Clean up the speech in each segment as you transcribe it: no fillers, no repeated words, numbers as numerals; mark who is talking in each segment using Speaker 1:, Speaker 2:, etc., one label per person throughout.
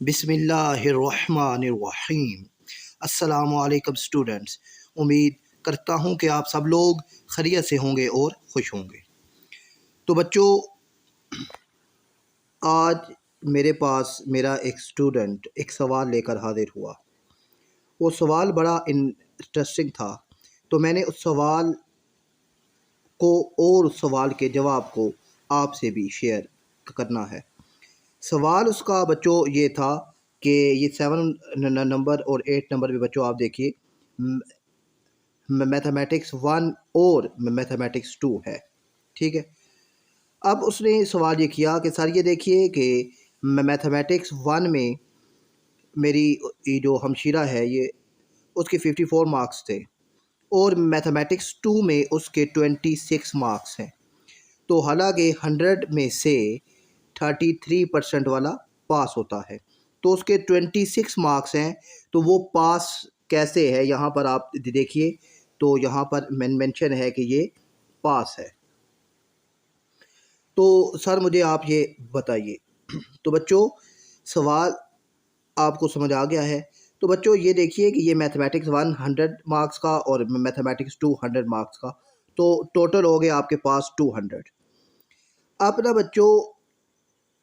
Speaker 1: बिस्मिल्लाहिर्रहमानिर्रहीम। अस्सलामु अलैकुम स्टूडेंट्स। उम्मीद करता हूँ कि आप सब लोग खैरियत से होंगे और खुश होंगे। तो बच्चों, आज मेरे पास मेरा एक स्टूडेंट एक सवाल लेकर हाजिर हुआ। वो सवाल बड़ा इंटरेस्टिंग था, तो मैंने उस सवाल को और उस सवाल के जवाब को आपसे भी शेयर करना है। सवाल उसका बच्चों ये था कि ये 7 नंबर और 8 नंबर भी बच्चों आप देखिए, मैथमेटिक्स 1 और मैथमेटिक्स 2 है, ठीक है। अब उसने सवाल ये किया कि सर ये देखिए कि मैथमेटिक्स 1 में मेरी ये जो हमशीरा है ये उसके 54 मार्क्स थे और मैथमेटिक्स 2 में उसके 26 मार्क्स हैं। तो हालांकि 100 में से 33% वाला पास होता है, तो उसके 26 मार्क्स हैं। तो वो पास कैसे है, यहाँ पर आप देखिए, तो यहाँ पर मेंशन है कि ये पास है। तो सर मुझे आप ये बताइए। तो बच्चों, सवाल आपको समझ आ गया है। तो बच्चों ये देखिए कि ये मैथमेटिक्स 1 100 मार्क्स का और मैथमेटिक्स 2 100 मार्क्स का, तो टोटल हो गया आपके पास 200। अब ना बच्चों,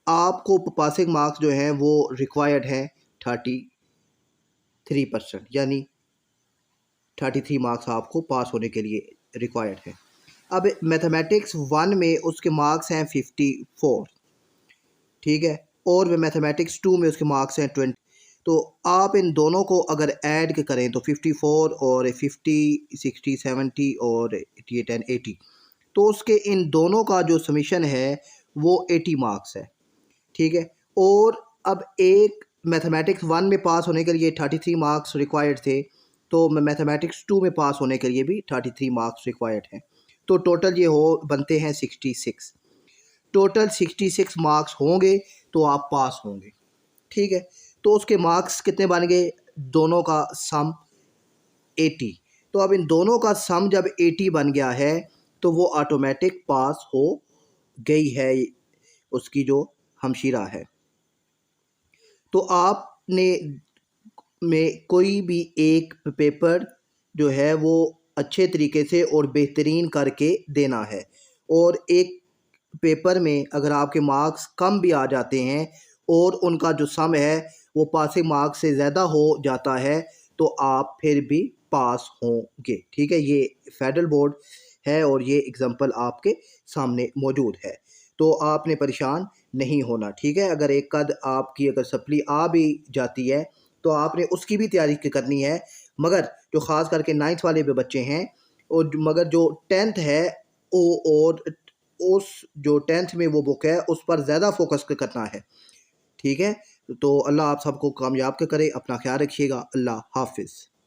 Speaker 1: आपको पासिंग मार्क्स जो हैं वो रिक्वायर्ड हैं 33%, यानी 33 मार्क्स आपको पास होने के लिए रिक्वायर्ड है। अब मैथमेटिक्स 1 में उसके मार्क्स हैं 54, ठीक है, और मैथमेटिक्स 2 में उसके मार्क्स हैं 20। तो आप इन दोनों को अगर ऐड करें तो 54 और 50 60 70 और 88 10 80, तो उसके इन दोनों का जो समीशन है वो 80 मार्क्स है, ठीक है। और अब एक मैथमेटिक्स 1 में पास होने के लिए 33 मार्क्स रिक्वायर्ड थे, तो मैथमेटिक्स 2 में पास होने के लिए भी 33 मार्क्स रिक्वायर्ड हैं। तो टोटल ये हो बनते हैं 66। टोटल 66 मार्क्स होंगे तो आप पास होंगे, ठीक है। तो उसके मार्क्स कितने बन गए, दोनों का सम 80। तो अब इन दोनों का सम जब 80 बन गया है तो वो ऑटोमेटिक पास हो गई है उसकी जो हमशीरा है। तो आपने में कोई भी एक पेपर जो है वो अच्छे तरीके से और बेहतरीन करके देना है, और एक पेपर में अगर आपके मार्क्स कम भी आ जाते हैं और उनका जो सम है वो पासिंग मार्क्स से ज़्यादा हो जाता है, तो आप फिर भी पास होंगे, ठीक है। ये फेडरल बोर्ड है और ये एग्जाम्पल आपके सामने मौजूद है। तो आपने परेशान नहीं होना, ठीक है। अगर एक कद आपकी अगर सप्ली आ भी जाती है तो आपने उसकी भी तैयारी करनी है, मगर जो ख़ास करके 9th वाले भी बच्चे हैं, और मगर जो 10th है वो, और उस जो 10th में वो बुक है उस पर ज़्यादा फोकस करना है, ठीक है। तो अल्लाह आप सबको कामयाब करे। अपना ख्याल रखिएगा। अल्लाह हाफिज़।